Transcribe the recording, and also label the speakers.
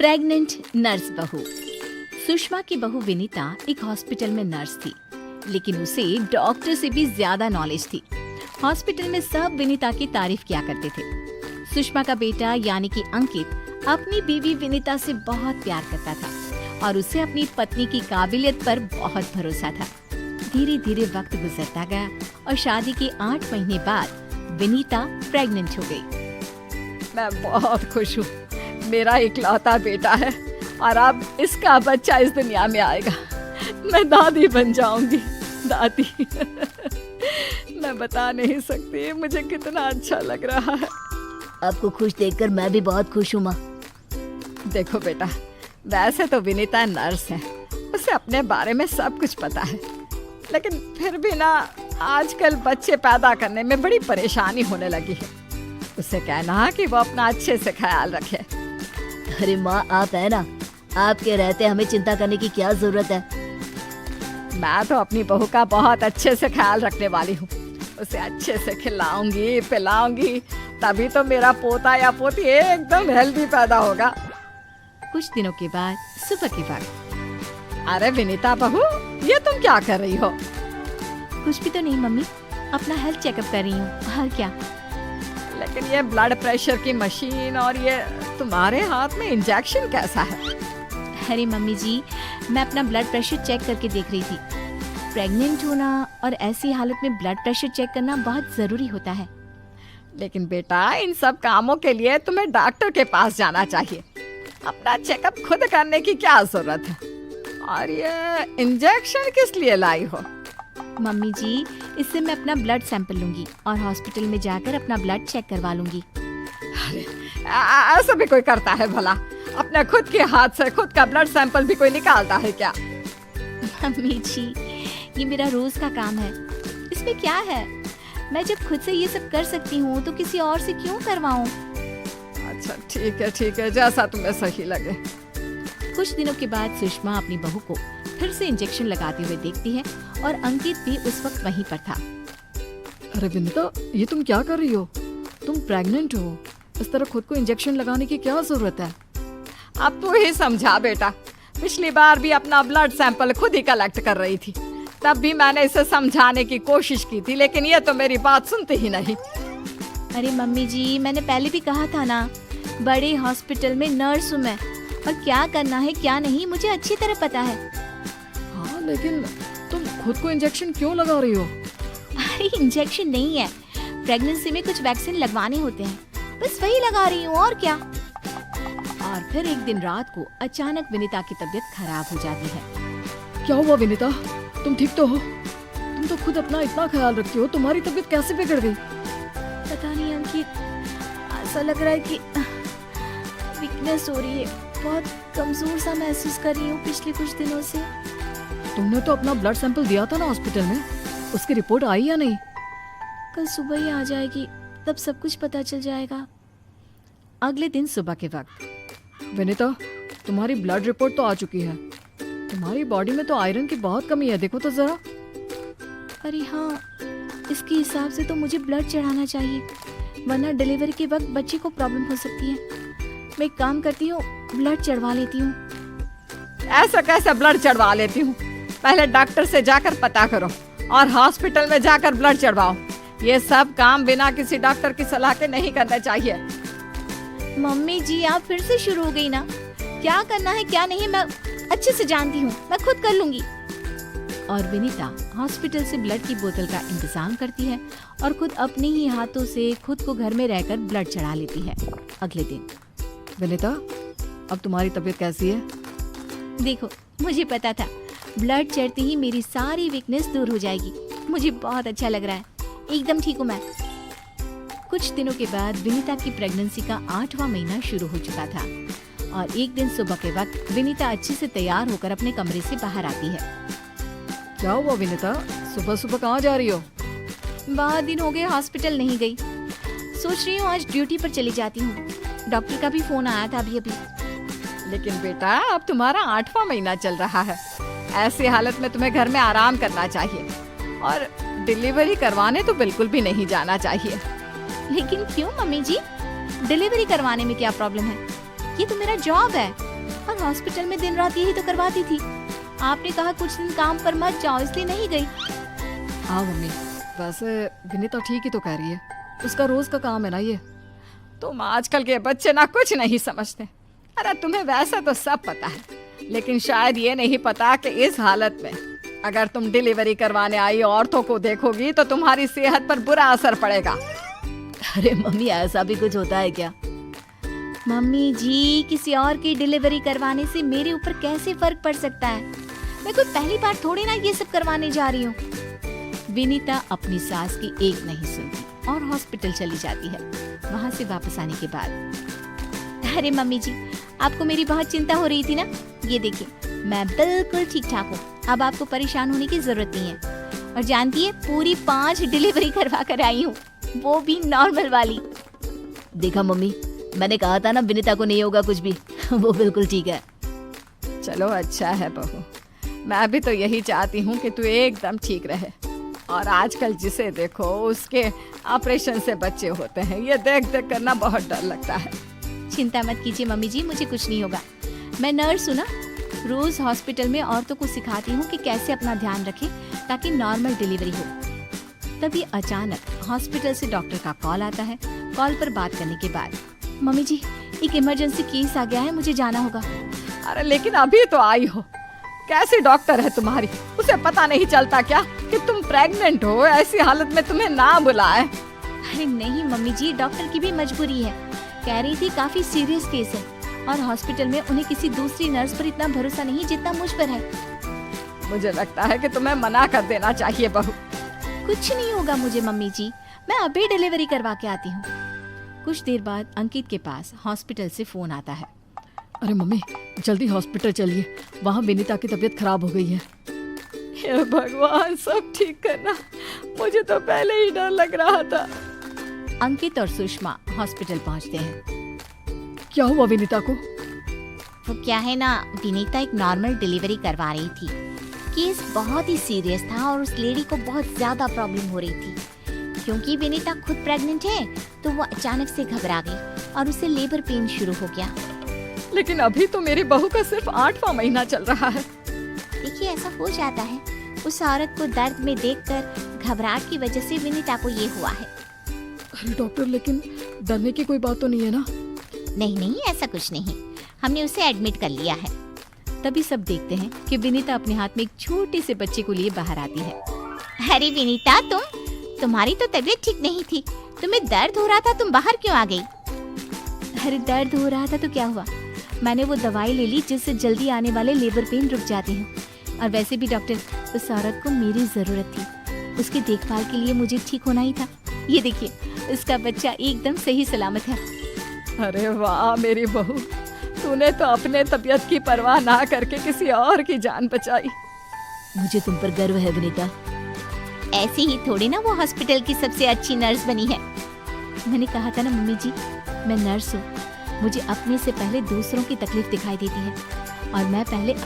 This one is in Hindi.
Speaker 1: प्रेग्नेंट नर्स बहू। सुषमा की बहू विनीता एक हॉस्पिटल में नर्स थी, लेकिन उसे डॉक्टर से भी ज्यादा नॉलेज थी। हॉस्पिटल में सब विनीता की तारीफ किया करते थे। सुषमा का बेटा यानी कि अंकित अपनी बीवी विनीता से बहुत प्यार करता था और उसे अपनी पत्नी की काबिलियत पर बहुत भरोसा था। धीरे धीरे वक्त गुजरता गया और शादी के 8 महीने बाद विनीता प्रेग्नेंट हो गई।
Speaker 2: मैं बहुत खुश हूँ। मेरा इकलौता बेटा है और अब इसका बच्चा इस दुनिया में आएगा। मैं दादी बन जाऊंगी। दादी मैं बता नहीं सकती मुझे कितना अच्छा लग रहा है।
Speaker 3: आपको खुश देखकर मैं भी बहुत खुश हूँ माँ।
Speaker 2: देखो बेटा, वैसे तो विनीता नर्स है, उसे अपने बारे में सब कुछ पता है, लेकिन फिर भी ना आजकल बच्चे पैदा करने में बड़ी परेशानी होने लगी है। उसे कहना कि वो अपना अच्छे से ख्याल रखे।
Speaker 3: अरे माँ, आप है ना, आपके रहते हमें चिंता करने की क्या जरूरत है।
Speaker 2: मैं तो अपनी बहू का बहुत अच्छे से ख्याल रखने वाली हूँ। उसे अच्छे से खिलाऊंगी पिलाऊंगी, तभी तो मेरा पोता या पोती एकदम हेल्दी पैदा होगा।
Speaker 1: कुछ दिनों के बाद सुबह के वक्त।
Speaker 2: अरे विनीता बहू, ये तुम क्या कर रही हो?
Speaker 1: कुछ भी तो नहीं मम्मी, अपना हेल्थ चेकअप कर रही हूँ। और क्या?
Speaker 2: लेकिन ये ब्लड प्रेशर की मशीन और ये तुम्हारे हाथ में इंजेक्शन कैसा है?
Speaker 1: अरे मम्मी जी, मैं अपना ब्लड प्रेशर चेक करके देख रही थी। प्रेग्नेंट होना और ऐसी हालत में ब्लड प्रेशर चेक करना बहुत जरूरी होता है।
Speaker 2: लेकिन बेटा, इन सब कामों के लिए तुम्हें डॉक्टर के पास जाना चाहिए। अपना चेकअप खुद करने की क्या जरूरत है? और ये इंजेक्शन किस लिए लाई हो?
Speaker 1: मम्मी जी, इससे मैं अपना ब्लड सैंपल लूंगी और हॉस्पिटल में जाकर अपना ब्लड चेक करवा लूंगी।
Speaker 2: अरे ऐसा भी कोई करता है भला? अपने खुद के हाथ से खुद का ब्लड सैंपल भी कोई निकालता है क्या?
Speaker 1: मम्मी जी, ये मेरा रोज का काम है, इसमें क्या है? मैं जब खुद से ये सब कर सकती हूँ तो किसी और से क्यों करवाऊँ?
Speaker 2: अच्छा ठीक है, जैसा तुम्हें सही लगे।
Speaker 1: कुछ दिनों के बाद सुषमा अपनी बहू को फिर से इंजेक्शन लगाते हुए देखती है और अंकित भी उस वक्त वहीं पर था।
Speaker 2: अरे विनीता, ये तुम क्या कर रही हो? तुम प्रेग्नेंट हो, इस तरह खुद को इंजेक्शन लगाने की क्या जरूरत है? अब तू ही समझा बेटा। पिछली बार भी अपना ब्लड सैंपल खुद ही कलेक्ट कर रही थी, तब भी मैंने इसे समझाने की कोशिश की थी, लेकिन ये तो मेरी बात सुनती ही नहीं।
Speaker 1: अरे मम्मी जी, मैंने पहले भी कहा था ना, बड़े हॉस्पिटल में नर्स हूँ मैं, और क्या करना है क्या नहीं मुझे अच्छी तरह पता है।
Speaker 2: हाँ, लेकिन तुम खुद को इंजेक्शन क्यों लगा रही हो?
Speaker 1: अरे इंजेक्शन नहीं है, प्रेगनेंसी में कुछ वैक्सीन लगवाने होते हैं, बस वही लगा रही हूँ, और क्या। और फिर एक दिन रात को अचानक विनीता की तबीयत खराब हो जाती है।
Speaker 2: क्या हुआ विनीता? तुम ठीक तो हो? तुम तो खुद अपना इतना ख्याल रखती हो, तुम्हारी तबीयत कैसे बिगड़ गई?
Speaker 1: पता नहीं अंकित, ऐसा लग रहा है कि वीकनेस हो रही है, बहुत कमजोर सा महसूस कर रही हूँ पिछले कुछ दिनों से।
Speaker 2: तुमने तो अपना ब्लड सैंपल दिया था ना हॉस्पिटल में, उसकी रिपोर्ट आई या नहीं?
Speaker 1: कल सुबह ही आ जाएगी, तब सब कुछ पता चल जाएगा। अगले दिन सुबह के वक्त।
Speaker 2: विनीता, तुम्हारी ब्लड रिपोर्ट तो आ चुकी है। तुम्हारी बॉडी में तो आयरन की बहुत कमी है, देखो तो जरा।
Speaker 1: अरे हाँ, इसके हिसाब से तो मुझे ब्लड चढ़ाना चाहिए, वरना डिलीवरी के वक्त बच्चे को प्रॉब्लम हो सकती है। मैं एक काम करती हूँ, ब्लड चढ़वा लेती हूँ।
Speaker 2: ऐसा कैसे ब्लड चढ़वा लेती हूँ? पहले डॉक्टर से जाकर पता करो और हॉस्पिटल में जाकर ब्लड चढ़वाओ। ये सब काम बिना किसी डॉक्टर की सलाह के नहीं करने चाहिए।
Speaker 1: मम्मी जी, आप फिर से शुरू हो गई ना। क्या करना है क्या नहीं मैं अच्छे से जानती हूँ, मैं खुद कर लूंगी। और विनीता हॉस्पिटल से ब्लड की बोतल का इंतजाम करती है और खुद अपने ही हाथों से खुद को घर में रहकर ब्लड चढ़ा लेती है। अगले दिन।
Speaker 2: विनीता, अब तुम्हारी तबीयत कैसी है?
Speaker 1: देखो, मुझे पता था ब्लड चढ़ते ही मेरी सारी वीकनेस दूर हो जाएगी। मुझे बहुत अच्छा लग रहा है, एकदम ठीक हूँ मैं। कुछ दिनों के बाद विनीता की प्रेगनेंसी का 8वां महीना शुरू हो चुका था और एक दिन सुबह के वक्त विनीता अच्छे से तैयार होकर अपने कमरे से बाहर आती है।
Speaker 2: क्या हुआ विनीता, सुबह सुबह कहाँ जा रही हो?
Speaker 1: बहुत दिन हो गए हॉस्पिटल नहीं गई, सोच रही हूँ आज ड्यूटी पर चली जाती हूँ। डॉक्टर का भी फोन आया था अभी।
Speaker 2: लेकिन बेटा, अब तुम्हारा 8वां महीना चल रहा है, ऐसी हालत में तुम्हें घर में आराम करना चाहिए और डिलीवरी करवाने तो बिल्कुल भी नहीं जाना चाहिए।
Speaker 1: लेकिन क्यों मम्मी जी, डिलीवरी करवाने में क्या प्रॉब्लम है? ये तो मेरा जॉब है। और हॉस्पिटल में दिन रात यही तो करवाती थी। आपने कहा कुछ दिन काम पर मत जाओ, इसलिए नहीं गई।
Speaker 2: हाँ मम्मी, वैसे विनीता ठीक ही तो कह रही है, उसका रोज का काम है ना ये। तुम आजकल के बच्चे ना कुछ नहीं समझते। अरे तुम्हें वैसे तो सब पता है, लेकिन शायद ये नहीं पता कि इस हालत में अगर तुम डिलीवरी करवाने आई औरतों को देखोगी तो तुम्हारी सेहत पर बुरा असर पड़ेगा।
Speaker 3: अरे मम्मी, ऐसा भी कुछ होता है क्या?
Speaker 1: मम्मी जी, किसी और की डिलीवरी करवाने से मेरे ऊपर कैसे फर्क पड़ सकता है? मैं कोई पहली बार थोड़ी ना ये सब करवाने जा रही हूँ। विनीता अपनी सास की एक नहीं सुनती और हॉस्पिटल चली जाती है। वहाँ से वापस आने के बाद, अरे मम्मी जी, आपको मेरी बहुत चिंता हो रही थी ना? ये देखिए, मैं बिल्कुल ठीक ठाक हूँ, अब आपको परेशान होने की जरूरत नहीं है। और जानती है, पूरी 5 डिलीवरी करवा कर आई हूँ, वो भी नॉर्मल वाली।
Speaker 3: देखा मम्मी, मैंने कहा था ना विनीता को नहीं होगा कुछ भी। वो बिल्कुल ठीक है।
Speaker 2: चलो अच्छा है बहू, मैं भी तो यही चाहती हूँ कि तू एकदम ठीक रहे। और आजकल जिसे देखो उसके ऑपरेशन से बच्चे होते हैं, ये देख देख कर ना बहुत डर लगता है।
Speaker 1: चिंता मत कीजिए मम्मी जी, मुझे कुछ नहीं होगा। मैं नर्स हूँ ना, रोज हॉस्पिटल में औरतों को सिखाती हूँ कि कैसे अपना ध्यान रखें ताकि नॉर्मल डिलीवरी हो। तभी अचानक हॉस्पिटल से डॉक्टर का कॉल आता है। कॉल पर बात करने के बाद, मम्मी जी, एक इमरजेंसी केस आ गया है, मुझे जाना होगा।
Speaker 2: अरे लेकिन अभी तो आई हो, कैसी डॉक्टर है तुम्हारी? उसे पता नहीं चलता क्या कि तुम प्रेग्नेंट हो? ऐसी हालत में तुम्हें ना बुलाए।
Speaker 1: अरे नहीं मम्मी जी, डॉक्टर की भी मजबूरी है। कह रही थी काफी सीरियस केस है और हॉस्पिटल में उन्हें किसी दूसरी नर्स पर इतना भरोसा नहीं जितना मुझ पर है।
Speaker 2: मुझे लगता है कि तुम्हें मना कर देना चाहिए बहू।
Speaker 1: कुछ नहीं होगा मुझे मम्मी जी, मैं अभी डिलीवरी करवा के आती हूँ। कुछ देर बाद अंकित के पास हॉस्पिटल से फोन आता है।
Speaker 2: अरे मम्मी, जल्दी हॉस्पिटल चलिए, वहाँ विनीता की तबीयत खराब हो गई है। हे भगवान, सब ठीक करना, मुझे तो पहले ही डर लग रहा था।
Speaker 1: अंकित और सुषमा हॉस्पिटल पहुँचते हैं।
Speaker 2: क्या हुआ विनीता को?
Speaker 1: वो क्या है ना, विनीता एक नॉर्मल डिलीवरी करवा रही थी। केस बहुत ही सीरियस था और उस लेडी को बहुत ज्यादा प्रॉब्लम हो रही थी। क्योंकि विनीता खुद प्रेग्नेंट है तो वो अचानक से घबरा गई और उसे लेबर पेन शुरू हो गया।
Speaker 2: लेकिन अभी तो मेरी बहू का सिर्फ 8वां महीना चल रहा है।
Speaker 1: देखिए, ऐसा हो जाता है। उस औरत को दर्द में देखकर घबराहट की वजह से विनीता को ये हुआ है।
Speaker 2: अरे डॉक्टर, लेकिन डरने की कोई बात तो नहीं है ना?
Speaker 1: नहीं नहीं, ऐसा कुछ नहीं, हमने उसे एडमिट कर लिया है। तभी सब देखते हैं कि विनीता अपने हाथ में एक छोटे से बच्चे को लिए बाहर आती है। अरे विनीता, तुम्हारी तो तबीयत ठीक नहीं थी, तुम्हें दर्द हो रहा था, तुम बाहर क्यों आ गई? अरे दर्द हो रहा था तो क्या हुआ, मैंने वो दवाई ले ली जिससे जल्दी आने वाले लेबर पेन रुक जाते हैं। और वैसे भी डॉक्टर, उस औरत को मेरी जरूरत थी, उसकी देखभाल के लिए मुझे ठीक होना ही था। ये देखिए, उसका बच्चा एकदम सही सलामत है।
Speaker 2: अरे वाह मेरी बहू, तूने तो अपने तबीयत की परवाह ना करके किसी और की जान बचाई।
Speaker 3: मुझे तुम पर गर्व है विनीता।
Speaker 1: ऐसे ही थोड़ी ना वो हॉस्पिटल की सबसे अच्छी नर्स बनी है। मैंने कहा था ना मम्मी जी, मैं नर्स हूँ, मुझे अपने से पहले दूसरों की तकलीफ दिखाई देती है और मैं पहले